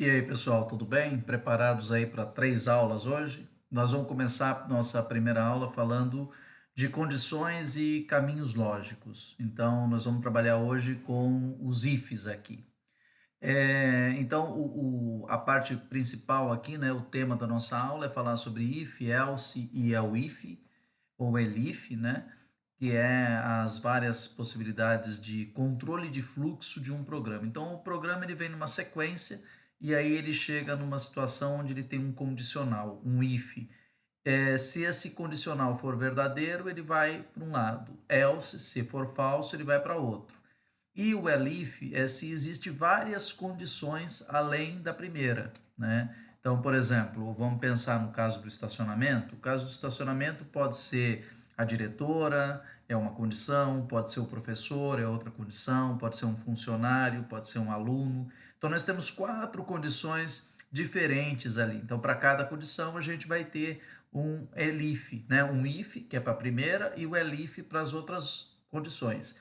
E aí, pessoal, tudo bem? Preparados aí para 3 aulas hoje? Nós vamos começar nossa primeira aula falando de condições e caminhos lógicos. Então, nós vamos trabalhar hoje com os ifs aqui. Então, a parte principal aqui, né, o tema da nossa aula é falar sobre if, else e elif, ou elif, né, que é as várias possibilidades de controle de fluxo de um programa. Então, o programa ele vem numa sequência e aí ele chega numa situação onde ele tem um condicional, um if. Se esse condicional for verdadeiro, ele vai para um lado. Else, se for falso, ele vai para outro. E o elif é se existe várias condições além da primeira, né? Então, por exemplo, vamos pensar no caso do estacionamento. O caso do estacionamento pode ser a diretora, é uma condição, pode ser o professor, é outra condição, pode ser um funcionário, pode ser um aluno. Então, nós temos 4 condições diferentes ali. Então, para cada condição, a gente vai ter um elif, né? Um if, que é para a primeira, e o elif para as outras condições.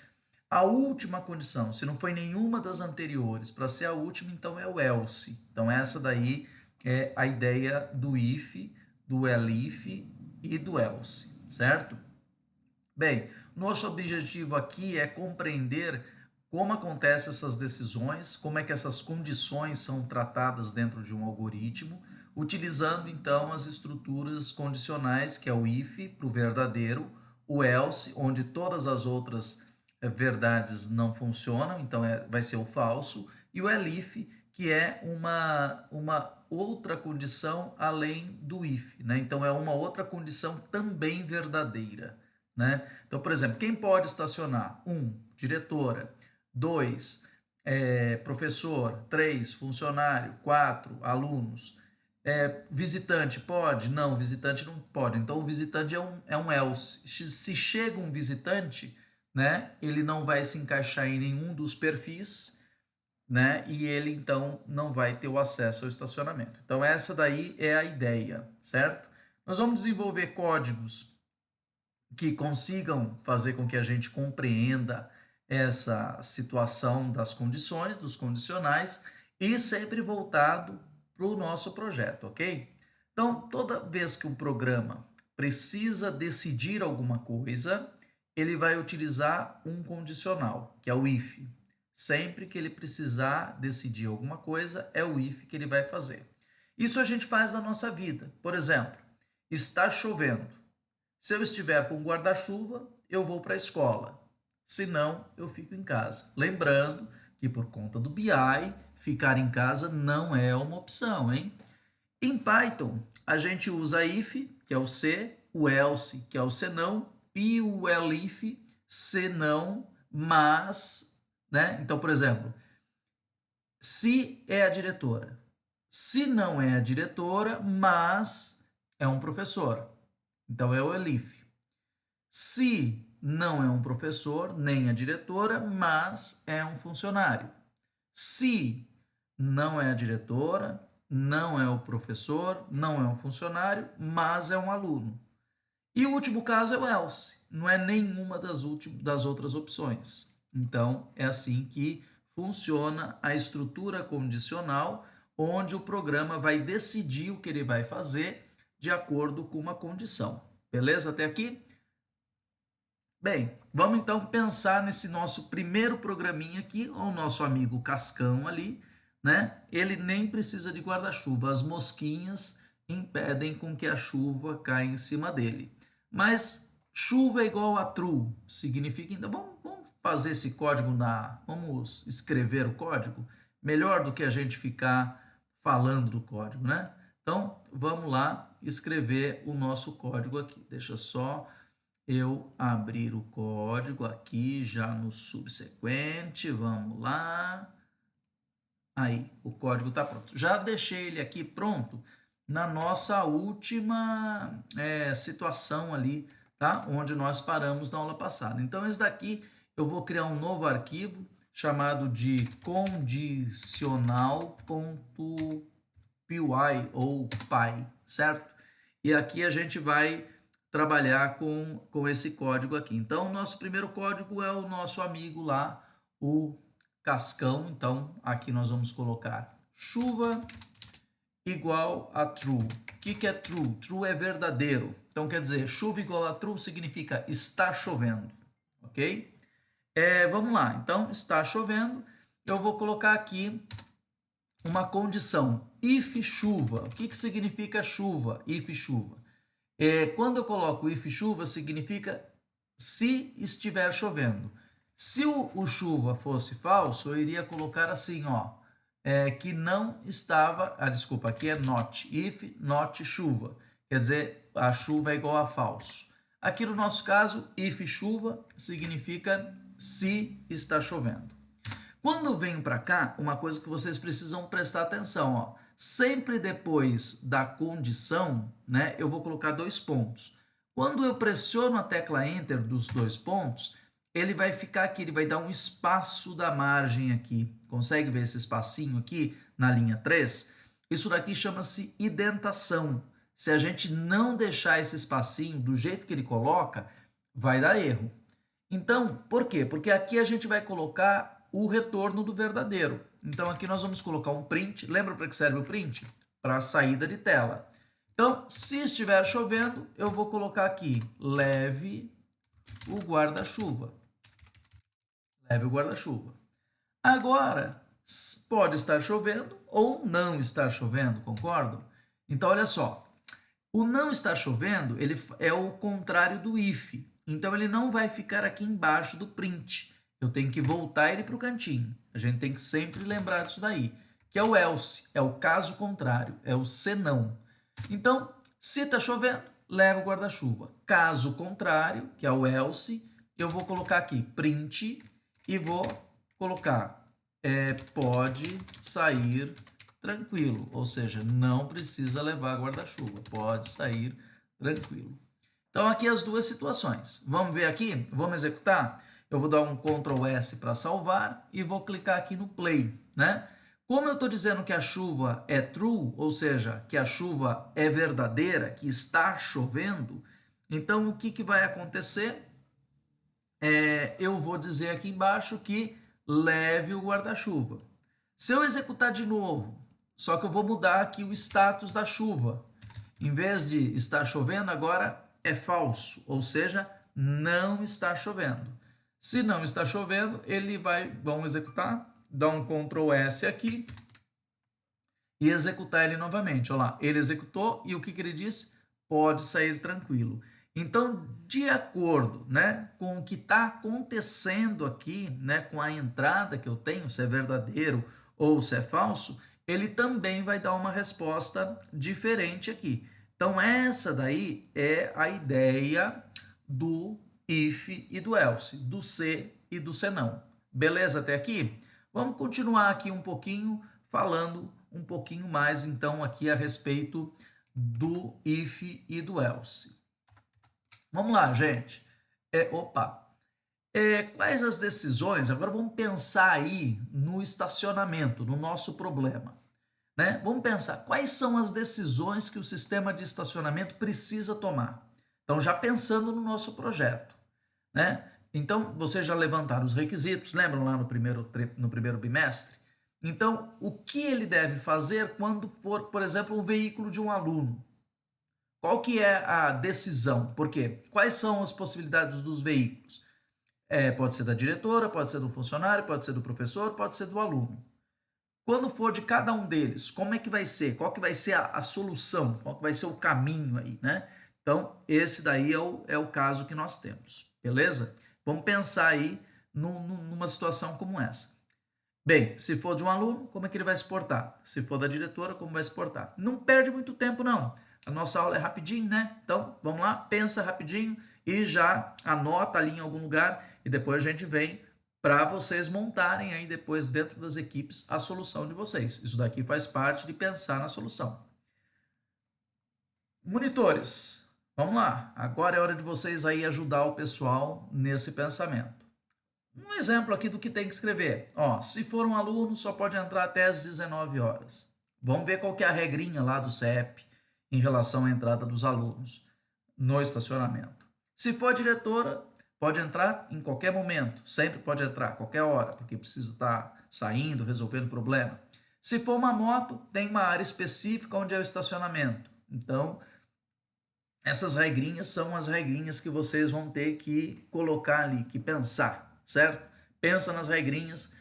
A última condição, se não foi nenhuma das anteriores, para ser a última, então é o else. Então, essa daí é a ideia do if, do elif e do else, certo? Bem, nosso objetivo aqui é compreender como acontecem essas decisões, como é que essas condições são tratadas dentro de um algoritmo, utilizando então as estruturas condicionais, que é o if para o verdadeiro, o else, onde todas as outras verdades não funcionam, então vai ser o falso, e o elif, que é uma outra condição além do if, né? Então é uma outra condição também verdadeira, né? Então, por exemplo, quem pode estacionar? 1, diretora. 2, professor. 3, funcionário. 4, alunos. Visitante pode? Não, visitante não pode. Então, o visitante é um else. Se chega um visitante, né, ele não vai se encaixar em nenhum dos perfis, né, e ele então não vai ter o acesso ao estacionamento. Então, essa daí é a ideia, certo? Nós vamos desenvolver códigos que consigam fazer com que a gente compreenda essa situação das condições, dos condicionais, e sempre voltado para o nosso projeto, ok? Então, toda vez que um programa precisa decidir alguma coisa, ele vai utilizar um condicional, que é o if. Sempre que ele precisar decidir alguma coisa, é o if que ele vai fazer. Isso a gente faz na nossa vida. Por exemplo, está chovendo. Se eu estiver com guarda-chuva, eu vou para a escola. Se não, eu fico em casa. Lembrando que por conta do BI, ficar em casa não é uma opção, hein? Em Python, a gente usa if, que é o se, o else, que é o senão, e o elif, senão, mas, né? Então, por exemplo, se é a diretora, se não é a diretora, mas é um professor. Então é o elif. Se não é um professor, nem a diretora, mas é um funcionário. Se não é a diretora, não é o professor, não é um funcionário, mas é um aluno. E o último caso é o else, não é nenhuma das outras opções. Então, é assim que funciona a estrutura condicional, onde o programa vai decidir o que ele vai fazer de acordo com uma condição. Beleza até aqui? Bem, vamos então pensar nesse nosso primeiro programinha aqui, o nosso amigo Cascão ali, né? Ele nem precisa de guarda-chuva, as mosquinhas impedem com que a chuva caia em cima dele. Mas chuva é igual a true, significa, então vamos fazer esse código vamos escrever o código, melhor do que a gente ficar falando do código, né? Então, vamos lá escrever o nosso código aqui. Deixa só eu abrir o código aqui já no subsequente, vamos lá. Aí, o código está pronto. Já deixei ele aqui pronto na nossa última situação ali, tá? Onde nós paramos na aula passada. Então, esse daqui eu vou criar um novo arquivo chamado de condicional.py ou py, certo? E aqui a gente vai trabalhar com esse código aqui. Então, o nosso primeiro código é o nosso amigo lá, o Cascão. Então, aqui nós vamos colocar chuva igual a true. O que é true? True é verdadeiro. Então, quer dizer, chuva igual a true significa está chovendo, ok? Vamos lá, então, está chovendo. Eu vou colocar aqui uma condição, if chuva. O que significa chuva, if chuva? Quando eu coloco if chuva, significa se estiver chovendo. Se o chuva fosse falso, eu iria colocar assim, ó, que não estava, desculpa, aqui é not, if not chuva, quer dizer, a chuva é igual a falso. Aqui no nosso caso, if chuva significa se está chovendo. Quando eu venho para cá, uma coisa que vocês precisam prestar atenção, ó, sempre depois da condição, né, eu vou colocar 2 pontos. Quando eu pressiono a tecla Enter dos 2 pontos, ele vai ficar aqui, ele vai dar um espaço da margem aqui. Consegue ver esse espacinho aqui na linha 3? Isso daqui chama-se indentação. Se a gente não deixar esse espacinho do jeito que ele coloca, vai dar erro. Então, por quê? Porque aqui a gente vai colocar o retorno do verdadeiro. Então, aqui nós vamos colocar um print. Lembra para que serve o print? Para a saída de tela. Então, se estiver chovendo, eu vou colocar aqui, leve o guarda-chuva. Leve o guarda-chuva. Agora, pode estar chovendo ou não estar chovendo, concordam? Então, olha só. O não estar chovendo, ele é o contrário do if. Então, ele não vai ficar aqui embaixo do print. Eu tenho que voltar ele para o cantinho. A gente tem que sempre lembrar disso daí. Que é o else, é o caso contrário, é o senão. Então, se está chovendo, leva o guarda-chuva. Caso contrário, que é o else, eu vou colocar aqui print e vou colocar pode sair tranquilo, ou seja, não precisa levar guarda-chuva, pode sair tranquilo. Então, aqui as duas situações. Vamos ver aqui? Vamos executar? Eu vou dar um Ctrl S para salvar e vou clicar aqui no Play, né? Como eu estou dizendo que a chuva é true, ou seja, que a chuva é verdadeira, que está chovendo, então o que vai acontecer? Eu vou dizer aqui embaixo que leve o guarda-chuva. Se eu executar de novo, só que eu vou mudar aqui o status da chuva. Em vez de estar chovendo, agora é falso, ou seja, não está chovendo. Se não está chovendo, vamos executar, dar um Ctrl S aqui e executar ele novamente. Olha lá, ele executou e o que ele disse? Pode sair tranquilo. Então, de acordo, né, com o que está acontecendo aqui, né, com a entrada que eu tenho, se é verdadeiro ou se é falso, ele também vai dar uma resposta diferente aqui. Então, essa daí é a ideia do if e do else, do se e do senão. Beleza até aqui? Vamos continuar aqui um pouquinho, falando um pouquinho mais, então, aqui a respeito do if e do else. Vamos lá, gente. Quais as decisões? Agora vamos pensar aí no estacionamento, no nosso problema. Né? Vamos pensar quais são as decisões que o sistema de estacionamento precisa tomar. Então, já pensando no nosso projeto. Né? Então, vocês já levantaram os requisitos, lembram lá no primeiro bimestre? Então, o que ele deve fazer quando for, por exemplo, o veículo de um aluno? Qual que é a decisão? Por quê? Quais são as possibilidades dos veículos? Pode ser da diretora, pode ser do funcionário, pode ser do professor, pode ser do aluno. Quando for de cada um deles, como é que vai ser? Qual que vai ser a solução? Qual que vai ser o caminho aí, né? Então, esse daí é o caso que nós temos, beleza? Vamos pensar aí numa situação como essa. Bem, se for de um aluno, como é que ele vai se portar? Se for da diretora, como vai se portar? Não perde muito tempo, não. A nossa aula é rapidinho, né? Então, vamos lá, pensa rapidinho e já anota ali em algum lugar e depois a gente vem para vocês montarem aí depois dentro das equipes a solução de vocês. Isso daqui faz parte de pensar na solução. Monitores, vamos lá. Agora é hora de vocês aí ajudar o pessoal nesse pensamento. Um exemplo aqui do que tem que escrever. Ó, se for um aluno, só pode entrar até às 19 horas. Vamos ver qual que é a regrinha lá do CEP em relação à entrada dos alunos no estacionamento. Se for diretora, pode entrar em qualquer momento, sempre pode entrar, qualquer hora, porque precisa estar saindo, resolvendo problema. Se for uma moto, tem uma área específica onde é o estacionamento. Então, essas regrinhas são as regrinhas que vocês vão ter que colocar ali, que pensar, certo? Pensa nas regrinhas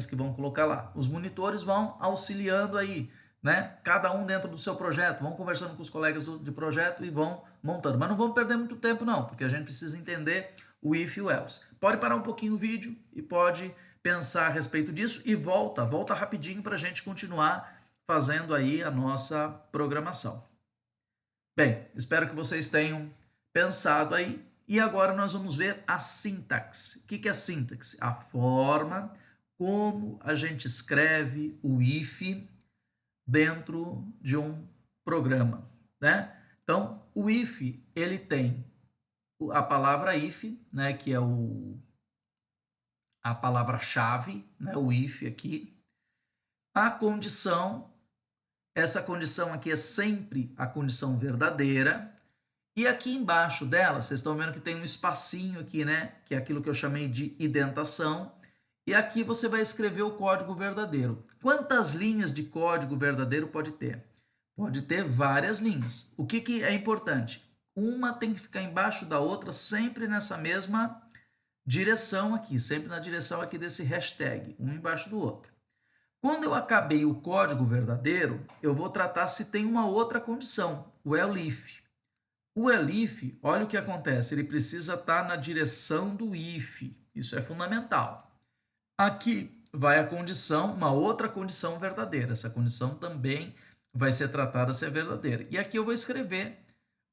que vão colocar lá. Os monitores vão auxiliando aí, né? Cada um dentro do seu projeto, vão conversando com os colegas de projeto e vão montando. Mas não vamos perder muito tempo não, porque a gente precisa entender o if e o else. Pode parar um pouquinho o vídeo e pode pensar a respeito disso e volta rapidinho para a gente continuar fazendo aí a nossa programação. Bem, espero que vocês tenham pensado aí. E agora nós vamos ver a sintaxe. O que é a sintaxe? A forma como a gente escreve o if dentro de um programa, né? Então, o if, ele tem a palavra if, né, que é a palavra-chave, né, o if aqui. A condição, essa condição aqui é sempre a condição verdadeira. E aqui embaixo dela, vocês estão vendo que tem um espacinho aqui, né? Que é aquilo que eu chamei de indentação. E aqui você vai escrever o código verdadeiro. Quantas linhas de código verdadeiro pode ter? Pode ter várias linhas. O que é importante? Uma tem que ficar embaixo da outra, sempre nessa mesma direção aqui, sempre na direção aqui desse hashtag, um embaixo do outro. Quando eu acabei o código verdadeiro, eu vou tratar se tem uma outra condição, o elif. O elif, olha o que acontece, ele precisa estar na direção do if, isso é fundamental. Aqui vai a condição, uma outra condição verdadeira, essa condição também vai ser tratada se é verdadeira. E aqui eu vou escrever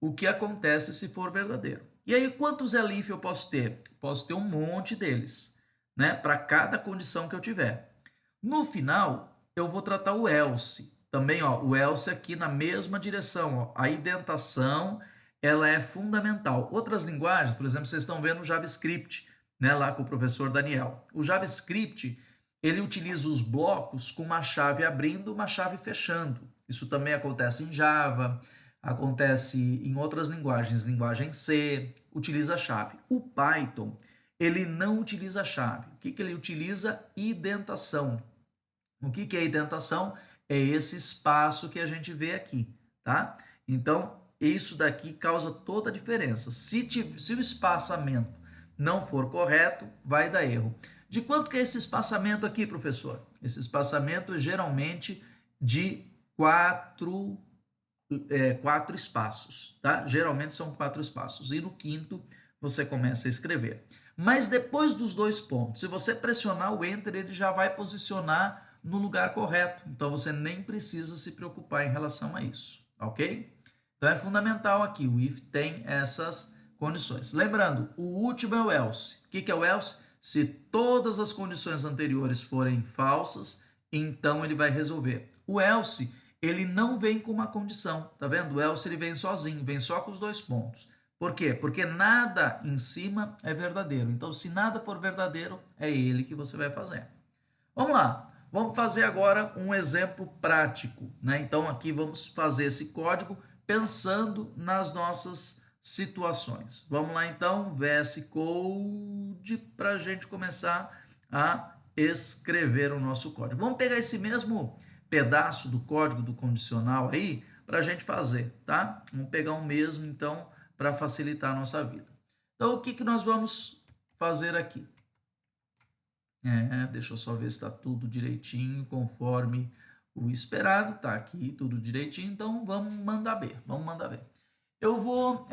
o que acontece se for verdadeiro. E aí, quantos elif eu posso ter? Posso ter um monte deles, né? Para cada condição que eu tiver. No final, eu vou tratar o else. Também, ó, o else aqui na mesma direção, ó, a indentação ela é fundamental. Outras linguagens, por exemplo, vocês estão vendo o JavaScript, né, lá com o professor Daniel. O JavaScript, ele utiliza os blocos com uma chave abrindo, uma chave fechando. Isso também acontece em Java, acontece em outras linguagens, linguagem C, utiliza a chave. O Python, ele não utiliza a chave. O que ele utiliza? Indentação. O que é indentação? É esse espaço que a gente vê aqui, tá? Então, isso daqui causa toda a diferença. Se o espaçamento não for correto, vai dar erro. De quanto que é esse espaçamento aqui, professor? Esse espaçamento é geralmente de quatro espaços, tá? Geralmente são 4 espaços. E no quinto você começa a escrever. Mas depois dos 2 pontos, se você pressionar o Enter, ele já vai posicionar no lugar correto. Então você nem precisa se preocupar em relação a isso, ok? Então é fundamental aqui, o if tem essas condições. Lembrando, o último é o else. O que é o else? Se todas as condições anteriores forem falsas, então ele vai resolver. O else, ele não vem com uma condição, tá vendo? O else ele vem sozinho, vem só com os 2 pontos. Por quê? Porque nada em cima é verdadeiro. Então, se nada for verdadeiro, é ele que você vai fazer. Vamos lá. Vamos fazer agora um exemplo prático, né? Então, aqui vamos fazer esse código pensando nas nossas situações. Vamos lá, então, VS Code para a gente começar a escrever o nosso código. Vamos pegar esse mesmo pedaço do código do condicional aí para a gente fazer, tá? Vamos pegar o mesmo, então, para facilitar a nossa vida. Então, o que nós vamos fazer aqui? Deixa eu só ver se está tudo direitinho, conforme o esperado. Tá aqui tudo direitinho, então vamos mandar ver. Eu vou,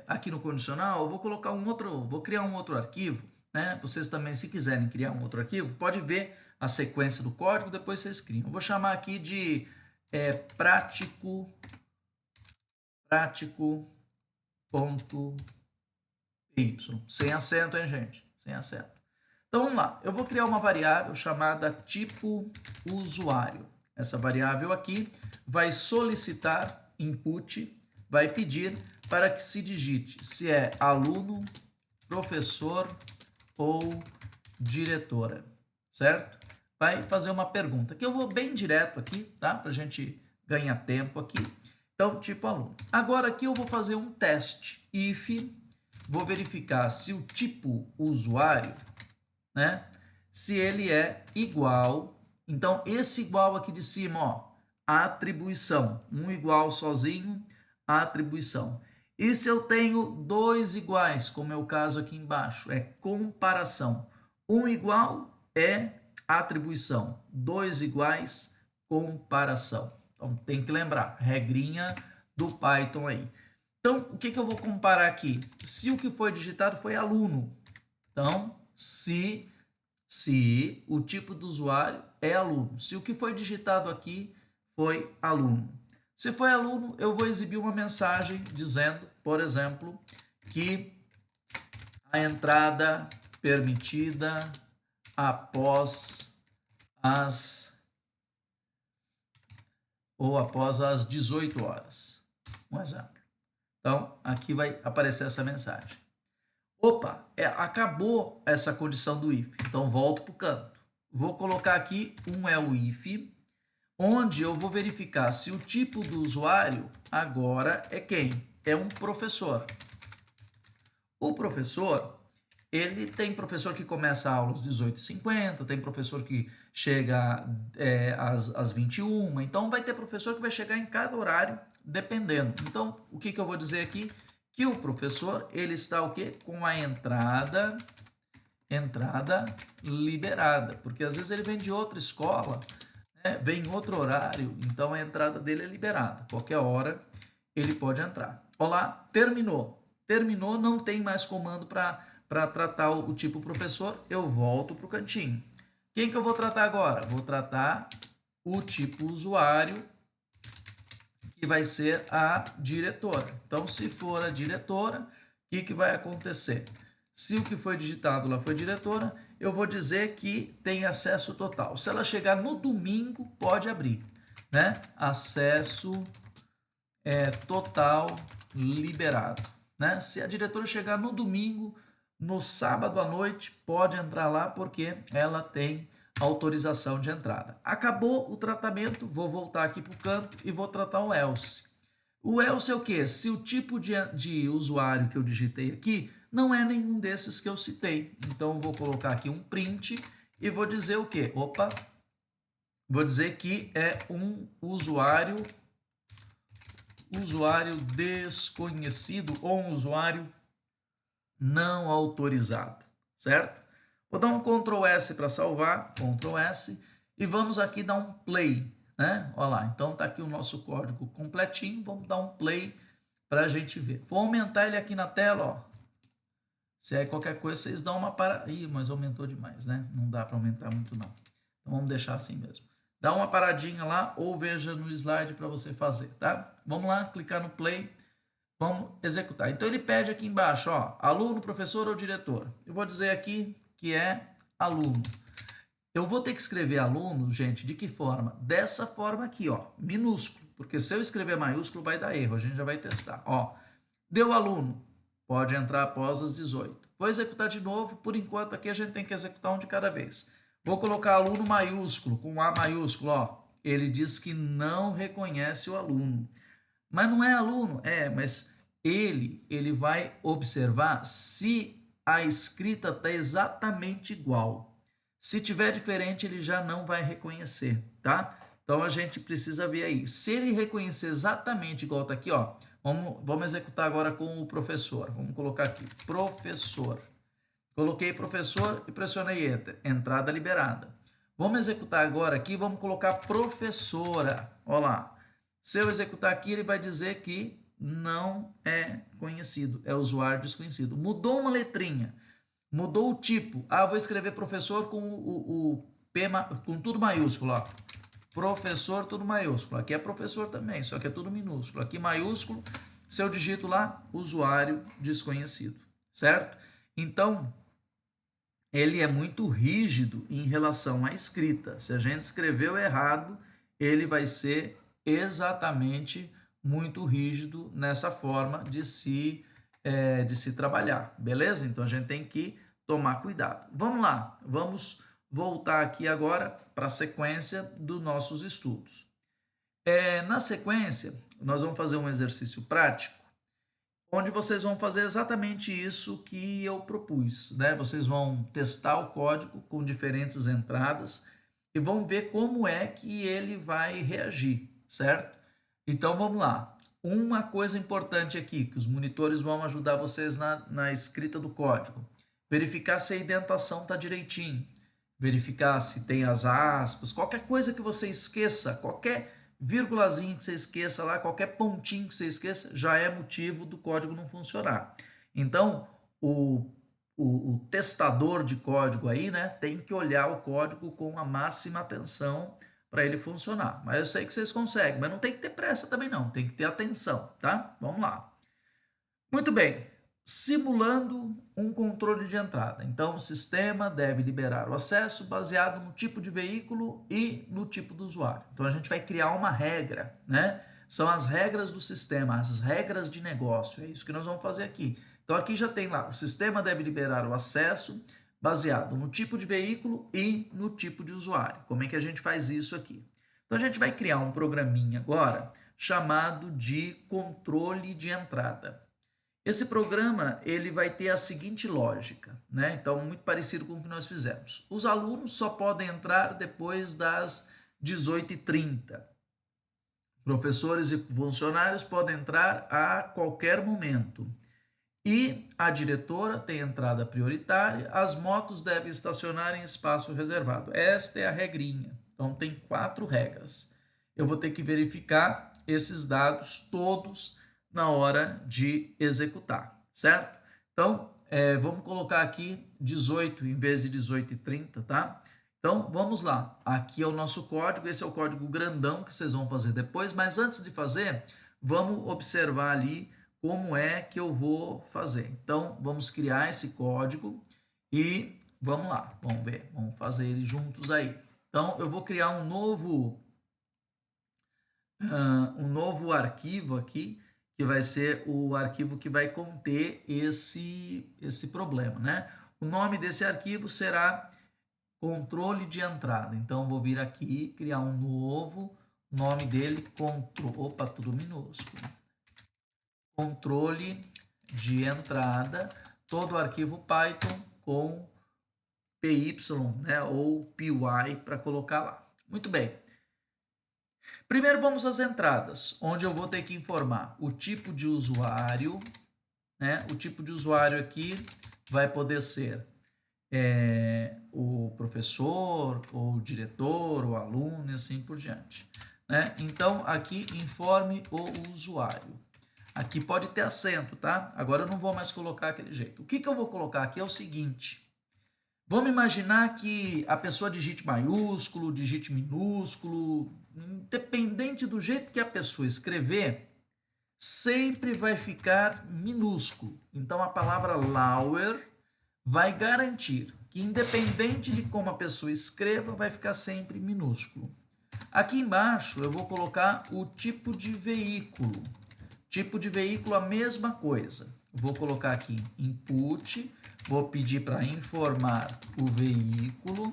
aqui no condicional, eu vou colocar vou criar um outro arquivo, né? Vocês também, se quiserem criar um outro arquivo, pode ver a sequência do código, depois vocês criam. Eu vou chamar aqui de prático.py, sem acento, hein, gente? Sem acento. Então, vamos lá. Eu vou criar uma variável chamada tipo usuário. Essa variável aqui vai solicitar input, vai pedir para que se digite se é aluno, professor ou diretora, certo? Vai fazer uma pergunta, que eu vou bem direto aqui, tá? Para a gente ganhar tempo aqui. Então, tipo aluno. Agora aqui eu vou fazer um teste. If, vou verificar se o tipo usuário, né? Se ele é igual Então, esse igual aqui de cima, ó, atribuição. Um igual sozinho, atribuição. E se eu tenho dois iguais, como é o caso aqui embaixo, é comparação. Um igual é atribuição. Dois iguais, comparação. Então, tem que lembrar, regrinha do Python aí. Então, o que eu vou comparar aqui? Se o que foi digitado foi aluno. Então, se o tipo do usuário é aluno. Se o que foi digitado aqui foi aluno. Se foi aluno, eu vou exibir uma mensagem dizendo, por exemplo, que a entrada permitida após as 18 horas. Um exemplo. Então, aqui vai aparecer essa mensagem. Opa, acabou essa condição do if. Então, volto para o canto. Vou colocar aqui um else, onde eu vou verificar se o tipo do usuário agora é quem? É um professor. O professor, ele tem professor que começa a aula às 18h50, tem professor que chega às 21h, então vai ter professor que vai chegar em cada horário, dependendo. Então, o que eu vou dizer aqui? Que o professor, ele está o quê? Com a entrada liberada, porque às vezes ele vem de outra escola, né? Vem em outro horário, então a entrada dele é liberada. Qualquer hora ele pode entrar. Olá, terminou. Terminou, não tem mais comando para tratar o tipo professor, eu volto para o cantinho. Quem que eu vou tratar agora? Vou tratar o tipo usuário, que vai ser a diretora. Então, se for a diretora, o que vai acontecer? Se o que foi digitado lá foi diretora, eu vou dizer que tem acesso total. Se ela chegar no domingo, pode abrir, né? Acesso total liberado, né? Se a diretora chegar no domingo, no sábado à noite, pode entrar lá porque ela tem autorização de entrada. Acabou o tratamento, vou voltar aqui para o canto e vou tratar o else. O else é o quê? Se o tipo de usuário que eu digitei aqui não é nenhum desses que eu citei. Então, vou colocar aqui um print e vou dizer o quê? Opa! Vou dizer que é um usuário desconhecido ou um usuário não autorizado, certo? Vou dar um Ctrl S para salvar, Ctrl S, e vamos aqui dar um play, né? Olha lá, então tá aqui o nosso código completinho, vamos dar um play para a gente ver. Vou aumentar ele aqui na tela, ó. Se aí qualquer coisa, vocês dão uma para... Ih, mas aumentou demais, né? Não dá para aumentar muito, não. Então, vamos deixar assim mesmo. Dá uma paradinha lá ou veja no slide para você fazer, tá? Vamos lá, clicar no play. Vamos executar. Então, ele pede aqui embaixo, ó, aluno, professor ou diretor. Eu vou dizer aqui que é aluno. Eu vou ter que escrever aluno, gente, de que forma? Dessa forma aqui, ó, minúsculo. Porque se eu escrever maiúsculo, vai dar erro. A gente já vai testar. Ó, deu aluno. Pode entrar após as 18. Vou executar de novo. Por enquanto, aqui a gente tem que executar um de cada vez. Vou colocar aluno maiúsculo, com A maiúsculo, ó. Ele diz que não reconhece o aluno. Mas não é aluno, mas ele vai observar se a escrita está exatamente igual. Se tiver diferente, ele já não vai reconhecer, tá? Então a gente precisa ver aí. Se ele reconhecer exatamente igual está aqui, ó, vamos executar agora com o professor. Vamos colocar aqui, professor. Coloquei professor e pressionei Enter. Entrada liberada. Vamos executar agora aqui, vamos colocar professora. Olha lá. Se eu executar aqui, ele vai dizer que não é conhecido, é usuário desconhecido. Mudou uma letrinha, mudou o tipo. Ah, vou escrever professor com o P, com tudo maiúsculo, ó. Professor, tudo maiúsculo. Aqui é professor também, só que é tudo minúsculo. Aqui maiúsculo, se eu digito lá, usuário desconhecido, certo? Então, ele é muito rígido em relação à escrita. Se a gente escreveu errado, ele vai ser exatamente muito rígido nessa forma de se trabalhar, beleza? Então a gente tem que tomar cuidado. Vamos lá, vamos voltar aqui agora para a sequência dos nossos estudos. Na sequência, nós vamos fazer um exercício prático, onde vocês vão fazer exatamente isso que eu propus, né? Vocês vão testar o código com diferentes entradas e vamos ver como é que ele vai reagir, certo? Então vamos lá. Uma coisa importante aqui, que os monitores vão ajudar vocês na escrita do código. Verificar se a indentação está direitinho. Verificar se tem as aspas, qualquer coisa que você esqueça, qualquer vírgulazinha que você esqueça lá, qualquer pontinho que você esqueça, já é motivo do código não funcionar. Então, o testador de código aí, né, tem que olhar o código com a máxima atenção para ele funcionar. Mas eu sei que vocês conseguem, mas não tem que ter pressa também não, tem que ter atenção, tá? Vamos lá. Muito bem, simulando um controle de entrada. Então, o sistema deve liberar o acesso baseado no tipo de veículo e no tipo do usuário. Então, a gente vai criar uma regra, né? São as regras do sistema, as regras de negócio. É isso que nós vamos fazer aqui. Então, aqui já tem lá, o sistema deve liberar o acesso baseado no tipo de veículo e no tipo de usuário. Como é que a gente faz isso aqui? Então, a gente vai criar um programinha agora chamado de controle de entrada. Esse programa ele vai ter a seguinte lógica, né? Então, muito parecido com o que nós fizemos. Os alunos só podem entrar depois das 18h30. Professores e funcionários podem entrar a qualquer momento. E a diretora tem entrada prioritária, as motos devem estacionar em espaço reservado. Esta é a regrinha. Então, tem 4 regras. Eu vou ter que verificar esses dados todos na hora de executar, certo? Então, vamos colocar aqui 18 em vez de 18h30, tá? Então, vamos lá. Aqui é o nosso código, esse é o código grandão que vocês vão fazer depois, mas antes de fazer, vamos observar ali como é que eu vou fazer. Então, vamos criar esse código e vamos lá, vamos ver, vamos fazer ele juntos aí. Então, eu vou criar um novo arquivo aqui, que vai ser o arquivo que vai conter esse problema, né? O nome desse arquivo será controle de entrada. Então, vou vir aqui, criar um novo, nome dele, tudo minúsculo. Controle de entrada, todo o arquivo Python com py, né, ou py para colocar lá. Muito bem. Primeiro vamos às entradas, onde eu vou ter que informar o tipo de usuário, né? O tipo de usuário aqui vai poder ser o professor, ou o diretor, o aluno e assim por diante, né? Então, aqui informe o usuário. Aqui pode ter acento, tá? Agora eu não vou mais colocar aquele jeito. O que eu vou colocar aqui é o seguinte. Vamos imaginar que a pessoa digite maiúsculo, digite minúsculo, independente do jeito que a pessoa escrever, sempre vai ficar minúsculo. Então, a palavra lower vai garantir que, independente de como a pessoa escreva, vai ficar sempre minúsculo. Aqui embaixo, eu vou colocar o tipo de veículo. Tipo de veículo, a mesma coisa. Vou colocar aqui input, vou pedir para informar o veículo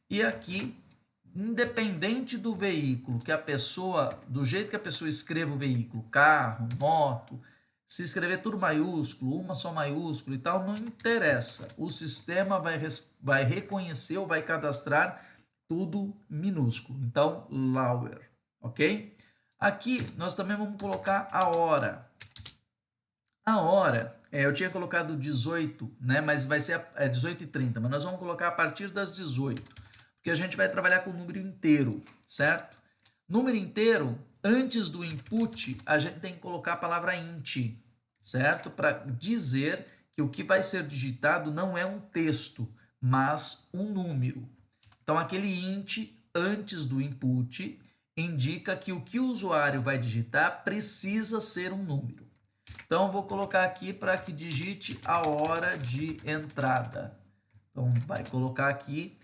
e aqui, independente do veículo, que a pessoa, do jeito que a pessoa escreva o veículo, carro, moto, se escrever tudo maiúsculo, uma só maiúsculo e tal, não interessa. O sistema vai reconhecer ou vai cadastrar tudo minúsculo. Então, lower, ok? Aqui nós também vamos colocar a hora. A hora, eu tinha colocado 18, né? Mas vai ser 18h30, mas nós vamos colocar a partir das 18, porque a gente vai trabalhar com número inteiro, certo? Número inteiro, antes do input, a gente tem que colocar a palavra int, certo? Para dizer que o que vai ser digitado não é um texto, mas um número. Então, aquele int antes do input indica que o que o usuário vai digitar precisa ser um número. Então, vou colocar aqui para que digite a hora de entrada. Então, vai colocar aqui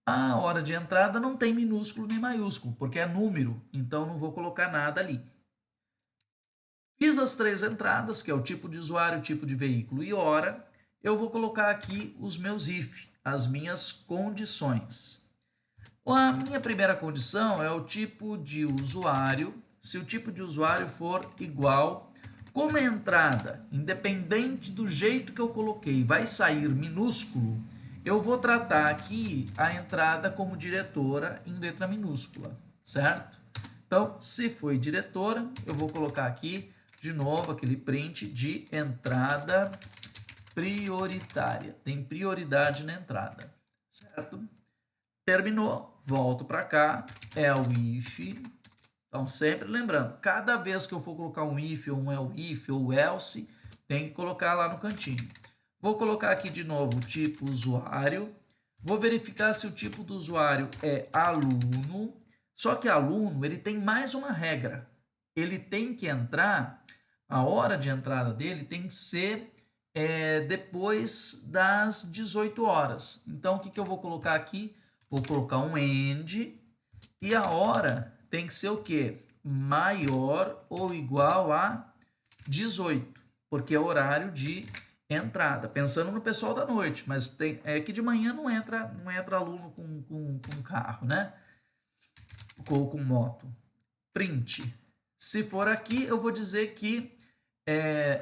a hora de entrada, não tem minúsculo nem maiúsculo, porque é número, então não vou colocar nada ali. Fiz as 3 entradas, que é o tipo de usuário, tipo de veículo e hora. Eu vou colocar aqui os meus if, as minhas condições. A minha primeira condição é o tipo de usuário. Se o tipo de usuário for igual, como a entrada, independente do jeito que eu coloquei, vai sair minúsculo, Eu vou tratar aqui a entrada como diretora em letra minúscula, certo? Então, se foi diretora, eu vou colocar aqui de novo aquele print de entrada prioritária. Tem prioridade na entrada, certo? Terminou, volto para cá, é o if. Então, sempre lembrando, cada vez que eu for colocar um if ou um elif ou else, tem que colocar lá no cantinho. Vou colocar aqui de novo o tipo usuário. Vou verificar se o tipo do usuário é aluno. Só que aluno, ele tem mais uma regra. Ele tem que entrar, a hora de entrada dele tem que ser depois das 18 horas. Então, o que eu vou colocar aqui? Vou colocar um end e a hora tem que ser o quê? Maior ou igual a 18, porque é horário de entrada. Pensando no pessoal da noite, mas é que de manhã não entra aluno com carro, né? Ou com moto. Print. Se for aqui, eu vou dizer que,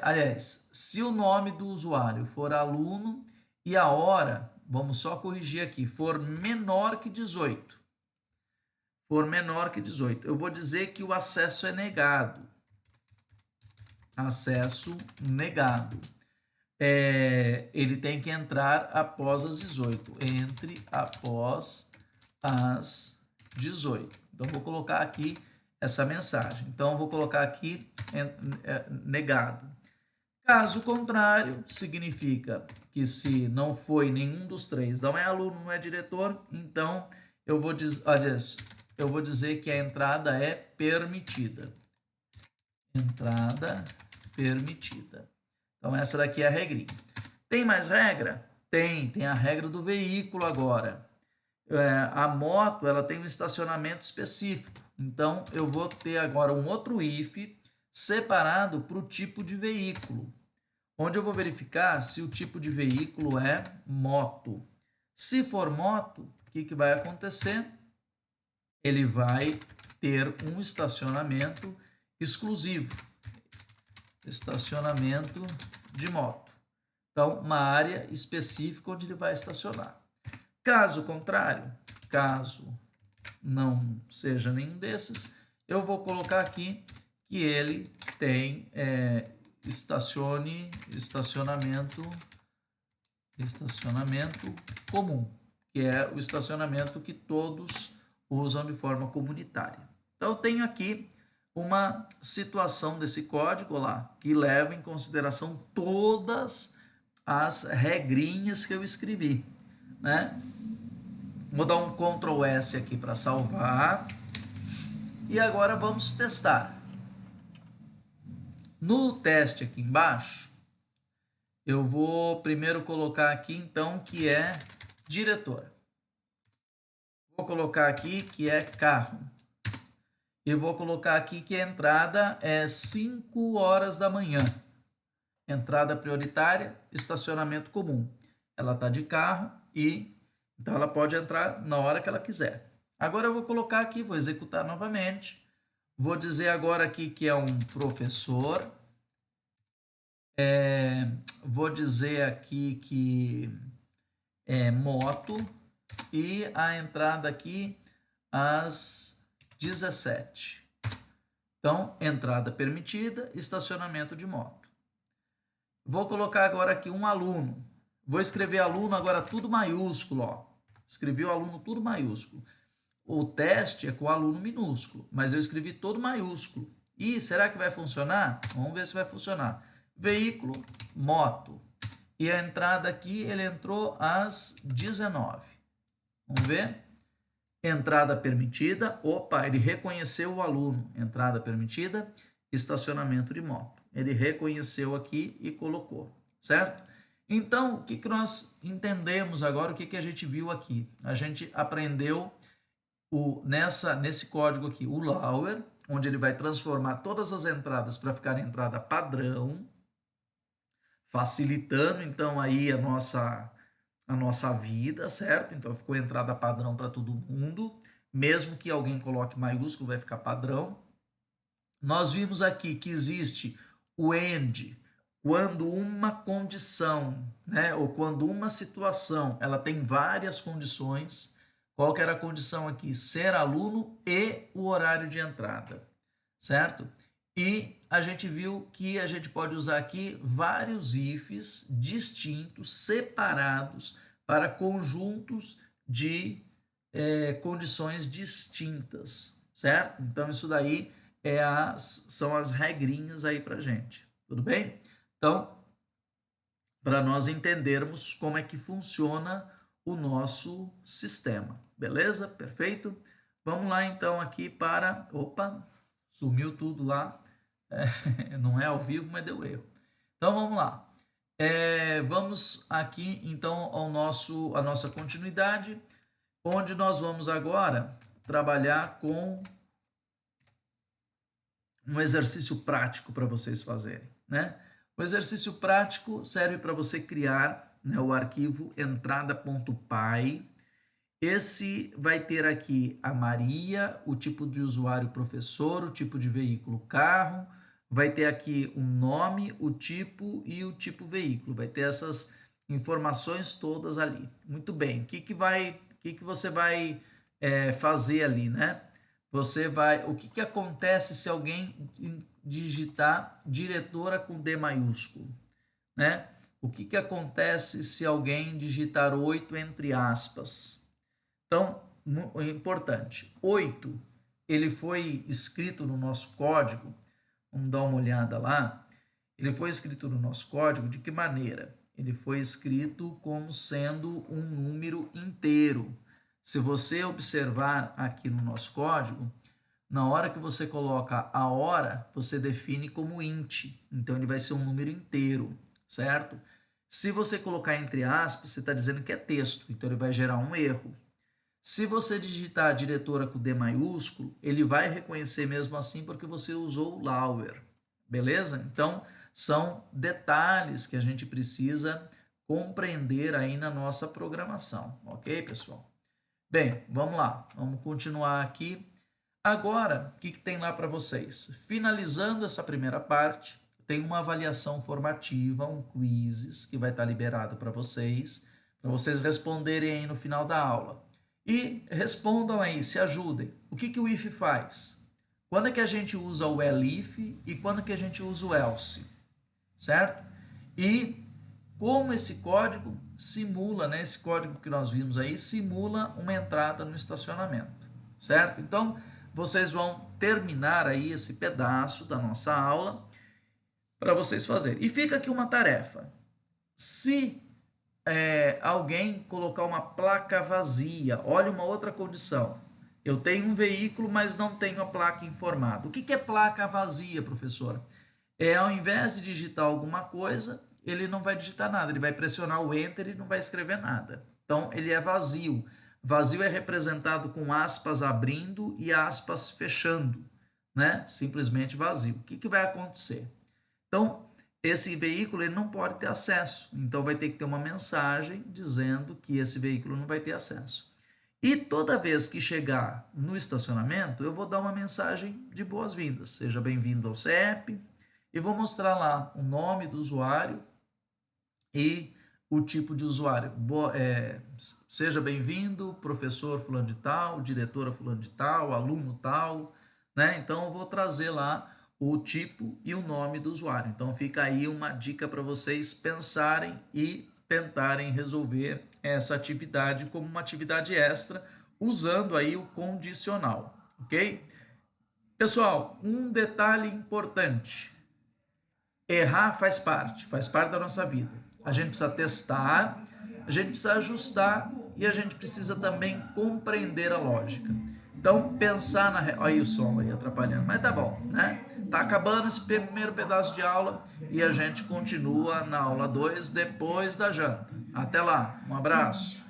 aliás, se o nome do usuário for aluno e a hora, vamos só corrigir aqui, for menor que 18. For menor que 18, eu vou dizer que o acesso é negado. Acesso negado. Ele tem que entrar após as 18. Entre após as 18. Então, vou colocar aqui essa mensagem. Então, vou colocar aqui negado. Caso contrário, significa que se não foi nenhum dos três, não é aluno, não é diretor, então eu vou dizer que a entrada é permitida. Entrada permitida. Então, essa daqui é a regrinha. Tem mais regra? Tem a regra do veículo agora. A moto, ela tem um estacionamento específico. Então, eu vou ter agora um outro if separado para o tipo de veículo, onde eu vou verificar se o tipo de veículo é moto. Se for moto, o que vai acontecer? Ele vai ter um estacionamento exclusivo. Estacionamento de moto. Então, uma área específica onde ele vai estacionar. Caso contrário, caso não seja nenhum desses, eu vou colocar aqui que ele tem estacionamento comum, que é o estacionamento que todos usam de forma comunitária. Então, eu tenho aqui uma situação desse código lá, que leva em consideração todas as regrinhas que eu escrevi, né? Vou dar um Ctrl S aqui para salvar. E agora vamos testar. No teste aqui embaixo, eu vou primeiro colocar aqui, então, que é diretora. Vou colocar aqui que é carro. E vou colocar aqui que a entrada é 5 horas da manhã. Entrada prioritária, estacionamento comum. Ela está de carro e então ela pode entrar na hora que ela quiser. Agora eu vou colocar aqui, vou executar novamente. Vou dizer agora aqui que é um professor. Vou dizer aqui que é moto e a entrada aqui às 17. Então, entrada permitida, estacionamento de moto. Vou colocar agora aqui um aluno. Vou escrever aluno agora tudo maiúsculo, ó. Escrevi o aluno tudo maiúsculo. O teste é com o aluno minúsculo, mas eu escrevi todo maiúsculo. E será que vai funcionar? Vamos ver se vai funcionar. Veículo, moto. E a entrada aqui, ele entrou às 19. Vamos ver? Entrada permitida. Opa, ele reconheceu o aluno. Entrada permitida, estacionamento de moto. Ele reconheceu aqui e colocou, certo? Então, o que nós entendemos agora, o que a gente viu aqui? A gente aprendeu nesse código aqui, o Lauer, onde ele vai transformar todas as entradas para ficar em entrada padrão, facilitando então aí a nossa vida, certo? Então ficou entrada padrão para todo mundo, mesmo que alguém coloque maiúsculo, vai ficar padrão. Nós vimos aqui que existe o end, quando uma condição, né, ou quando uma situação, ela tem várias condições. Qual que era a condição aqui? Ser aluno e o horário de entrada, certo? E a gente viu que a gente pode usar aqui vários ifs distintos, separados, para conjuntos de condições distintas, certo? Então, isso daí são as regrinhas aí para gente, tudo bem? Então, para nós entendermos como é que funciona o nosso sistema, beleza? Perfeito? Vamos lá então aqui para... Opa, sumiu tudo lá. Não é ao vivo, mas deu erro. Então vamos lá. Vamos aqui então à nossa continuidade, onde nós vamos agora trabalhar com um exercício prático para vocês fazerem, né? O exercício prático serve para você criar, né, o arquivo entrada.py. Esse vai ter aqui a Maria, o tipo de usuário professor, o tipo de veículo carro, vai ter aqui o nome, o tipo e o tipo veículo. Vai ter essas informações todas ali. Muito bem. O que você vai fazer ali, né? O que acontece se alguém digitar diretora com D maiúsculo, né? O que acontece se alguém digitar 8 entre aspas? Então, importante, 8, ele foi escrito no nosso código, vamos dar uma olhada lá, ele foi escrito no nosso código de que maneira? Ele foi escrito como sendo um número inteiro. Se você observar aqui no nosso código, na hora que você coloca a hora, você define como int, então ele vai ser um número inteiro, certo? Se você colocar entre aspas, você está dizendo que é texto, então ele vai gerar um erro. Se você digitar a diretora com D maiúsculo, ele vai reconhecer mesmo assim porque você usou o lower, beleza? Então, são detalhes que a gente precisa compreender aí na nossa programação, ok, pessoal? Bem, vamos lá, vamos continuar aqui. Agora, o que tem lá para vocês? Finalizando essa primeira parte, tem uma avaliação formativa, um quizzes que vai estar liberado para vocês responderem aí no final da aula. E respondam aí, se ajudem. O que o if faz? Quando é que a gente usa o elif e quando é que a gente usa o else? Certo? E como esse código simula, né, esse código que nós vimos aí, simula uma entrada no estacionamento, certo? Então, vocês vão terminar aí esse pedaço da nossa aula para vocês fazerem. E fica aqui uma tarefa. Se alguém colocar uma placa vazia, olha uma outra condição. Eu tenho um veículo, mas não tenho a placa informada. O que é placa vazia, professor? Ao invés de digitar alguma coisa, ele não vai digitar nada, ele vai pressionar o Enter e não vai escrever nada. Então, ele é vazio. Vazio é representado com aspas abrindo e aspas fechando, né? Simplesmente vazio. O que vai acontecer? Então, esse veículo ele não pode ter acesso, então vai ter que ter uma mensagem dizendo que esse veículo não vai ter acesso. E toda vez que chegar no estacionamento, eu vou dar uma mensagem de boas-vindas. Seja bem-vindo ao CEP, e vou mostrar lá o nome do usuário e o tipo de usuário. Seja bem-vindo, professor fulano de tal, diretora fulano de tal, aluno tal, né? Então, eu vou trazer lá o tipo e o nome do usuário. Então, fica aí uma dica para vocês pensarem e tentarem resolver essa atividade como uma atividade extra, usando aí o condicional, ok? Pessoal, um detalhe importante. Errar faz parte da nossa vida. A gente precisa testar, a gente precisa ajustar e a gente precisa também compreender a lógica. Então, pensar na... Olha aí o som aí atrapalhando, mas tá bom, né? Tá acabando esse primeiro pedaço de aula e a gente continua na aula 2 depois da janta. Até lá, um abraço.